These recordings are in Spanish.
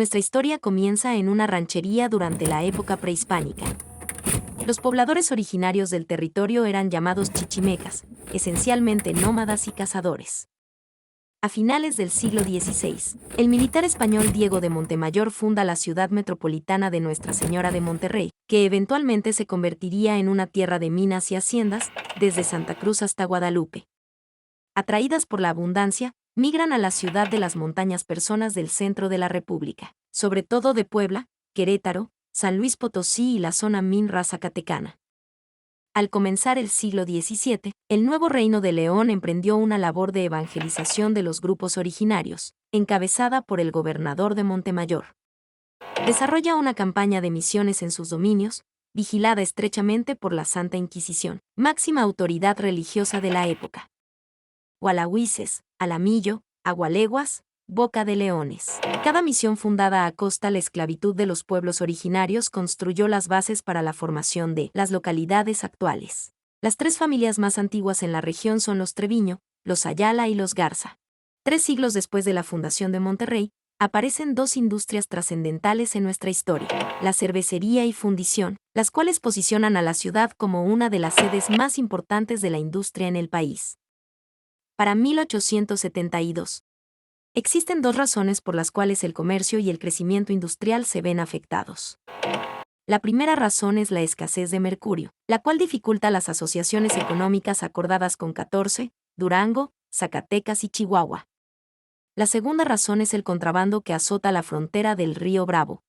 Nuestra historia comienza en una ranchería durante la época prehispánica. Los pobladores originarios del territorio eran llamados chichimecas, esencialmente nómadas y cazadores. A finales del siglo XVI, el militar español Diego de Montemayor funda la ciudad metropolitana de Nuestra Señora de Monterrey, que eventualmente se convertiría en una tierra de minas y haciendas, desde Santa Cruz hasta Guadalupe. Atraídas por la abundancia, migran a la ciudad de las montañas personas del centro de la República, sobre todo de Puebla, Querétaro, San Luis Potosí y la zona Minra Zacatecana. Al comenzar el siglo XVII, el nuevo Reino de León emprendió una labor de evangelización de los grupos originarios, encabezada por el gobernador de Montemayor. Desarrolla una campaña de misiones en sus dominios, vigilada estrechamente por la Santa Inquisición, máxima autoridad religiosa de la época. Gualahuises, Alamillo, Agualeguas, Boca de Leones. Cada misión fundada a costa la esclavitud de los pueblos originarios construyó las bases para la formación de las localidades actuales. Las tres familias más antiguas en la región son los Treviño, los Ayala y los Garza. 3 siglos después de la fundación de Monterrey, aparecen dos industrias trascendentales en nuestra historia, la cervecería y fundición, las cuales posicionan a la ciudad como una de las sedes más importantes de la industria en el país. Para 1872. Existen 2 razones por las cuales el comercio y el crecimiento industrial se ven afectados. La primera razón es la escasez de mercurio, la cual dificulta las asociaciones económicas acordadas con 14, Durango, Zacatecas y Chihuahua. La segunda razón es el contrabando que azota la frontera del río Bravo.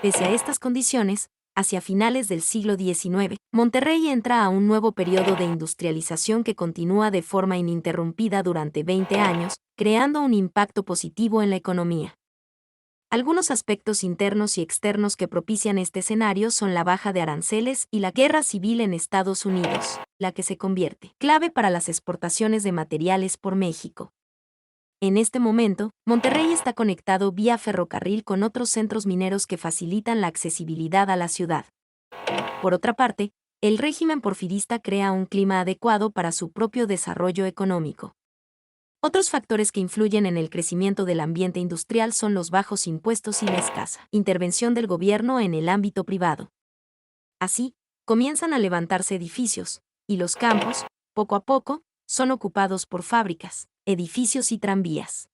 Pese a estas condiciones, hacia finales del siglo XIX, Monterrey entra a un nuevo periodo de industrialización que continúa de forma ininterrumpida durante 20 años, creando un impacto positivo en la economía. Algunos aspectos internos y externos que propician este escenario son la baja de aranceles y la guerra civil en Estados Unidos, la que se convierte clave para las exportaciones de materiales por México. En este momento, Monterrey está conectado vía ferrocarril con otros centros mineros que facilitan la accesibilidad a la ciudad. Por otra parte, el régimen porfirista crea un clima adecuado para su propio desarrollo económico. Otros factores que influyen en el crecimiento del ambiente industrial son los bajos impuestos y la escasa intervención del gobierno en el ámbito privado. Así, comienzan a levantarse edificios, y los campos, poco a poco, son ocupados por fábricas, edificios y tranvías.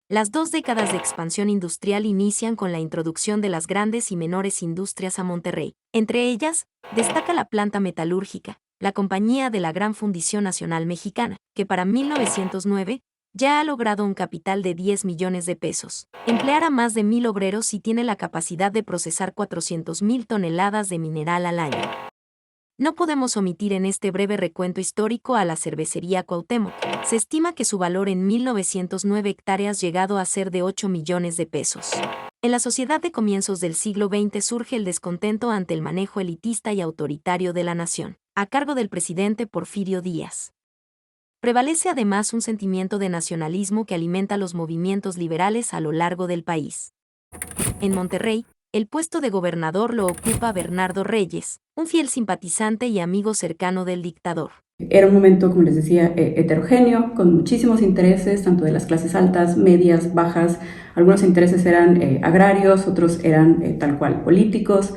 Las 2 décadas de expansión industrial inician con la introducción de las grandes y menores industrias a Monterrey. Entre ellas, destaca la planta metalúrgica, la Compañía de la Gran Fundición Nacional Mexicana, que para 1909 ya ha logrado un capital de 10 millones de pesos, emplear a más de 1,000 obreros y tiene la capacidad de procesar 400,000 toneladas de mineral al año. No podemos omitir en este breve recuento histórico a la cervecería Cuauhtémoc. Se estima que su valor en 1909 hectáreas llegado a ser de 8 millones de pesos. En la sociedad de comienzos del siglo XX surge el descontento ante el manejo elitista y autoritario de la nación, a cargo del presidente Porfirio Díaz. Prevalece además un sentimiento de nacionalismo que alimenta los movimientos liberales a lo largo del país. En Monterrey, el puesto de gobernador lo ocupa Bernardo Reyes, un fiel simpatizante y amigo cercano del dictador. Era un momento, como les decía, heterogéneo, con muchísimos intereses, tanto de las clases altas, medias, bajas. Algunos intereses eran agrarios, otros eran tal cual políticos.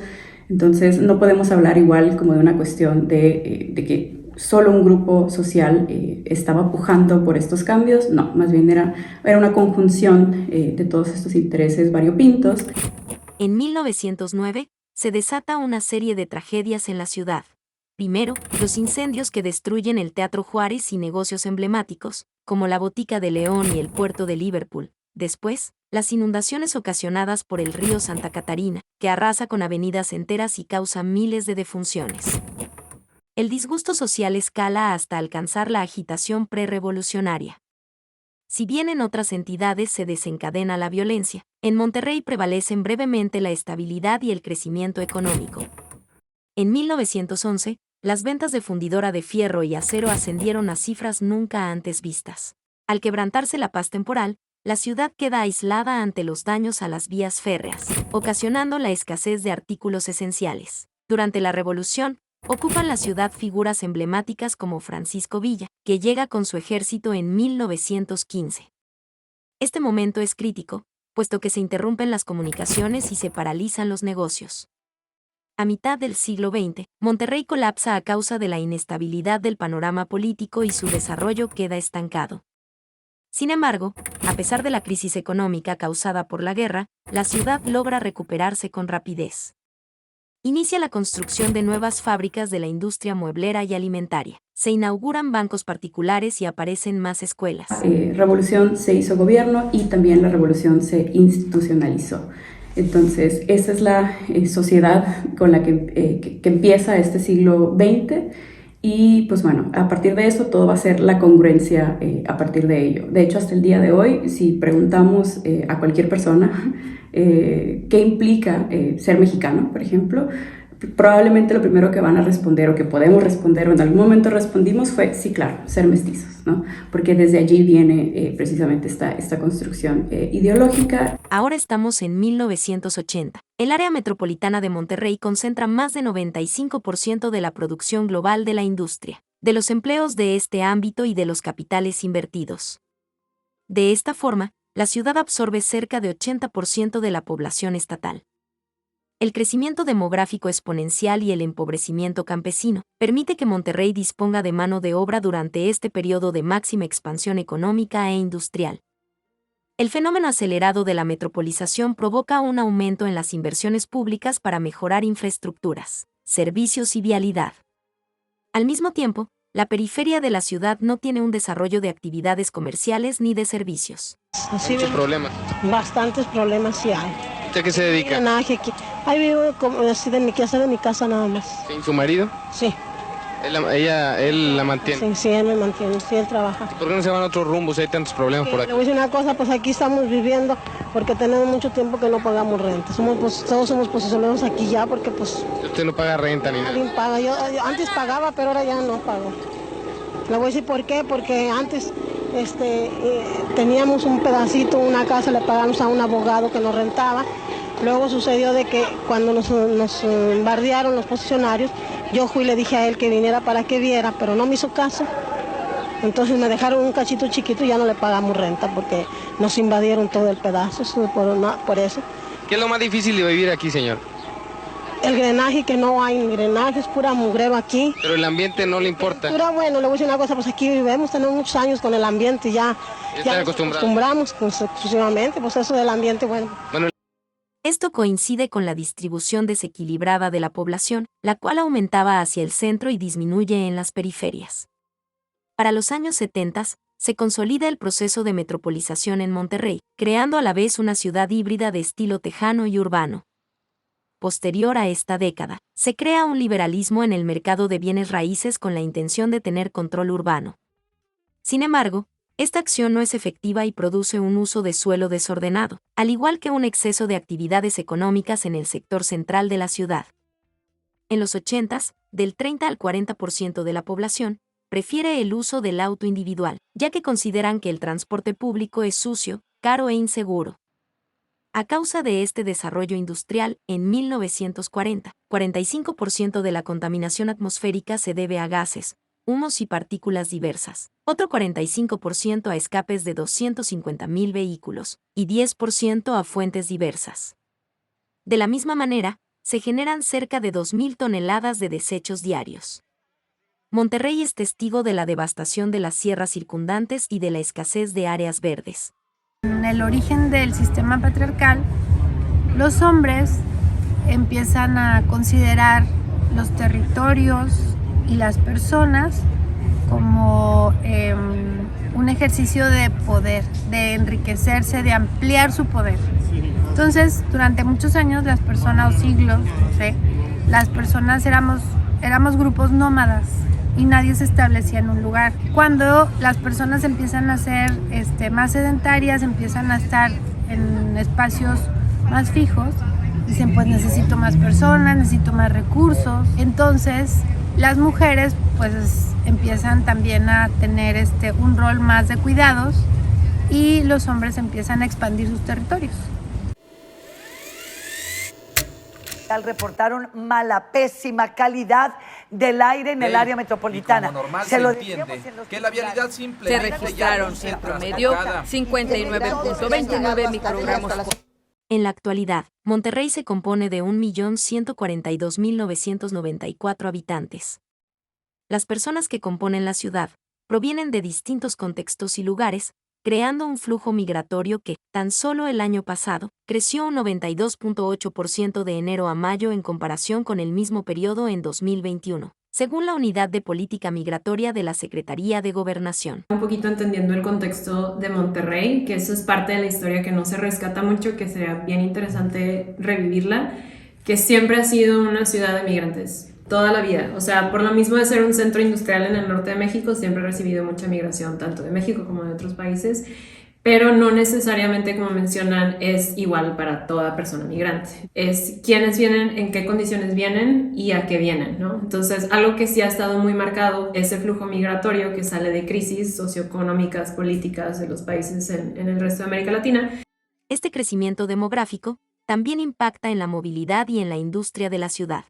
Entonces no podemos hablar igual como de una cuestión de que solo un grupo social estaba pujando por estos cambios. No, más bien era una conjunción de todos estos intereses variopintos. En 1909, se desata una serie de tragedias en la ciudad. Primero, los incendios que destruyen el Teatro Juárez y negocios emblemáticos, como la Botica de León y el puerto de Liverpool. Después, las inundaciones ocasionadas por el río Santa Catarina, que arrasa con avenidas enteras y causa miles de defunciones. El disgusto social escala hasta alcanzar la agitación prerevolucionaria. Si bien en otras entidades se desencadena la violencia, en Monterrey prevalecen brevemente la estabilidad y el crecimiento económico. En 1911, las ventas de fundidora de fierro y acero ascendieron a cifras nunca antes vistas. Al quebrantarse la paz temporal, la ciudad queda aislada ante los daños a las vías férreas, ocasionando la escasez de artículos esenciales. Durante la Revolución, ocupan la ciudad figuras emblemáticas como Francisco Villa, que llega con su ejército en 1915. Este momento es crítico, puesto que se interrumpen las comunicaciones y se paralizan los negocios. A mitad del siglo XX, Monterrey colapsa a causa de la inestabilidad del panorama político y su desarrollo queda estancado. Sin embargo, a pesar de la crisis económica causada por la guerra, la ciudad logra recuperarse con rapidez. Inicia la construcción de nuevas fábricas de la industria mueblera y alimentaria. Se inauguran bancos particulares y aparecen más escuelas. Revolución se hizo gobierno y también la revolución se institucionalizó. Entonces, esa es la sociedad con la que empieza este siglo XX y pues bueno, a partir de eso todo va a ser la congruencia a partir de ello. De hecho, hasta el día de hoy, si preguntamos a cualquier persona qué implica ser mexicano, por ejemplo, probablemente lo primero que van a responder o que podemos responder o en algún momento respondimos fue sí, claro, ser mestizos, ¿no? Porque desde allí viene precisamente esta construcción ideológica. Ahora estamos en 1980. El área metropolitana de Monterrey concentra más de 95% de la producción global de la industria, de los empleos de este ámbito y de los capitales invertidos. De esta forma, la ciudad absorbe cerca de 80% de la población estatal. El crecimiento demográfico exponencial y el empobrecimiento campesino permite que Monterrey disponga de mano de obra durante este periodo de máxima expansión económica e industrial. El fenómeno acelerado de la metropolización provoca un aumento en las inversiones públicas para mejorar infraestructuras, servicios y vialidad. Al mismo tiempo, la periferia de la ciudad no tiene un desarrollo de actividades comerciales ni de servicios. Muchos problemas. Bastantes problemas sí hay. ¿Usted a qué se dedica? Ahí vivo así de mi casa nada más. ¿Sí? ¿Su marido? Sí. Él la mantiene. Sí, él me mantiene, sí, él trabaja. ¿Por qué no se van a otros rumbos si hay tantos problemas por aquí? Le voy a decir una cosa, pues aquí estamos viviendo porque tenemos mucho tiempo que no pagamos renta. Todos somos posesionados aquí ya porque pues... Usted no paga renta ni nada. Nadie paga. Yo antes pagaba, pero ahora ya no pago. Le voy a decir por qué, porque antes teníamos un pedacito, una casa, le pagamos a un abogado que nos rentaba. Luego sucedió de que cuando nos bardearon los posicionarios, yo fui y le dije a él que viniera para que viera, pero no me hizo caso. Entonces me dejaron un cachito chiquito y ya no le pagamos renta porque nos invadieron todo el pedazo, por eso. ¿Qué es lo más difícil de vivir aquí, señor? El drenaje, que no hay drenaje, es pura mugrero aquí. Pero el ambiente no le importa. Pero bueno, le voy a decir una cosa, pues aquí vivimos, tenemos muchos años con el ambiente y ya nos acostumbramos exclusivamente, pues eso del ambiente, bueno. Esto coincide con la distribución desequilibrada de la población, la cual aumentaba hacia el centro y disminuye en las periferias. Para los años 70, se consolida el proceso de metropolización en Monterrey, creando a la vez una ciudad híbrida de estilo tejano y urbano. Posterior a esta década, se crea un liberalismo en el mercado de bienes raíces con la intención de tener control urbano. Sin embargo, esta acción no es efectiva y produce un uso de suelo desordenado, al igual que un exceso de actividades económicas en el sector central de la ciudad. En los 80s, del 30 al 40% de la población prefiere el uso del auto individual, ya que consideran que el transporte público es sucio, caro e inseguro. A causa de este desarrollo industrial, en 1940, 45% de la contaminación atmosférica se debe a gases, humos y partículas diversas, otro 45% a escapes de 250.000 vehículos, y 10% a fuentes diversas. De la misma manera, se generan cerca de 2.000 toneladas de desechos diarios. Monterrey es testigo de la devastación de las sierras circundantes y de la escasez de áreas verdes. En el origen del sistema patriarcal, los hombres empiezan a considerar los territorios y las personas como un ejercicio de poder, de enriquecerse, de ampliar su poder. Entonces, durante muchos años, las personas, o siglos, no sé, las personas éramos grupos nómadas y nadie se establecía en un lugar. Cuando las personas empiezan a ser más sedentarias, empiezan a estar en espacios más fijos, dicen, pues necesito más personas, necesito más recursos. Entonces, las mujeres pues empiezan también a tener un rol más de cuidados y los hombres empiezan a expandir sus territorios. reportaron mala, pésima calidad del aire en el área metropolitana. Y como normal se entiende que la vialidad simple se registraron en promedio 59.29 microgramos. En la actualidad, Monterrey se compone de 1.142.994 habitantes. Las personas que componen la ciudad provienen de distintos contextos y lugares, creando un flujo migratorio que, tan solo el año pasado, creció un 92.8% de enero a mayo en comparación con el mismo periodo en 2021, según la Unidad de Política Migratoria de la Secretaría de Gobernación. Un poquito entendiendo el contexto de Monterrey, que eso es parte de la historia que no se rescata mucho, que sería bien interesante revivirla, que siempre ha sido una ciudad de migrantes. Toda la vida, o sea, por lo mismo de ser un centro industrial en el norte de México, siempre ha recibido mucha migración, tanto de México como de otros países, pero no necesariamente, como mencionan, es igual para toda persona migrante. Es quiénes vienen, en qué condiciones vienen y a qué vienen, ¿no? Entonces, algo que sí ha estado muy marcado es el flujo migratorio que sale de crisis socioeconómicas, políticas de los países en el resto de América Latina. Este crecimiento demográfico también impacta en la movilidad y en la industria de la ciudad.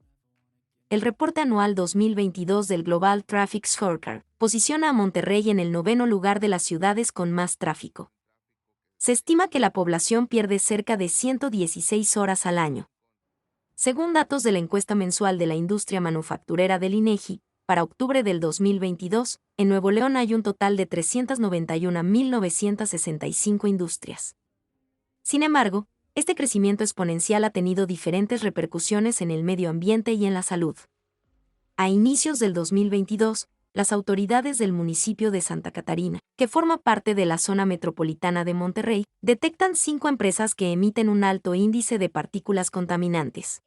El reporte anual 2022 del Global Traffic Scorecard posiciona a Monterrey en el 9º lugar de las ciudades con más tráfico. Se estima que la población pierde cerca de 116 horas al año. Según datos de la encuesta mensual de la industria manufacturera del INEGI, para octubre del 2022, en Nuevo León hay un total de 391.965 industrias. Sin embargo, este crecimiento exponencial ha tenido diferentes repercusiones en el medio ambiente y en la salud. A inicios del 2022, las autoridades del municipio de Santa Catarina, que forma parte de la zona metropolitana de Monterrey, detectan 5 empresas que emiten un alto índice de partículas contaminantes.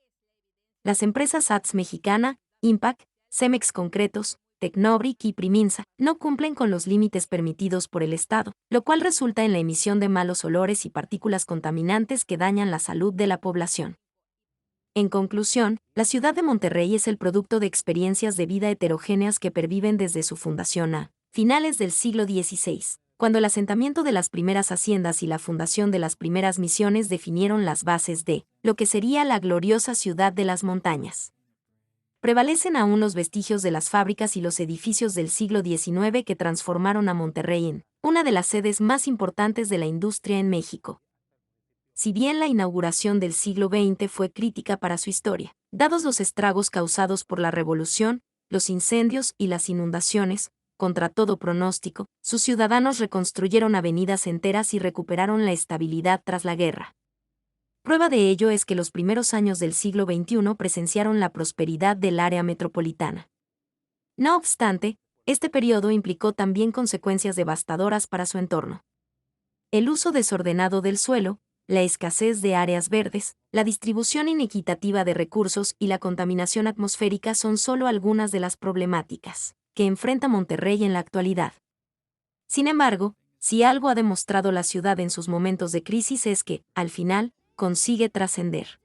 Las empresas ATS Mexicana, Impact, Cemex Concretos, Tecnobric y Priminsa no cumplen con los límites permitidos por el Estado, lo cual resulta en la emisión de malos olores y partículas contaminantes que dañan la salud de la población. En conclusión, la ciudad de Monterrey es el producto de experiencias de vida heterogéneas que perviven desde su fundación a finales del siglo XVI, cuando el asentamiento de las primeras haciendas y la fundación de las primeras misiones definieron las bases de lo que sería la gloriosa ciudad de las montañas. Prevalecen aún los vestigios de las fábricas y los edificios del siglo XIX que transformaron a Monterrey en una de las sedes más importantes de la industria en México. Si bien la inauguración del siglo XX fue crítica para su historia, dados los estragos causados por la revolución, los incendios y las inundaciones, contra todo pronóstico, sus ciudadanos reconstruyeron avenidas enteras y recuperaron la estabilidad tras la guerra. Prueba de ello es que los primeros años del siglo XXI presenciaron la prosperidad del área metropolitana. No obstante, este periodo implicó también consecuencias devastadoras para su entorno. El uso desordenado del suelo, la escasez de áreas verdes, la distribución inequitativa de recursos y la contaminación atmosférica son solo algunas de las problemáticas que enfrenta Monterrey en la actualidad. Sin embargo, si algo ha demostrado la ciudad en sus momentos de crisis es que, al final, consigue trascender.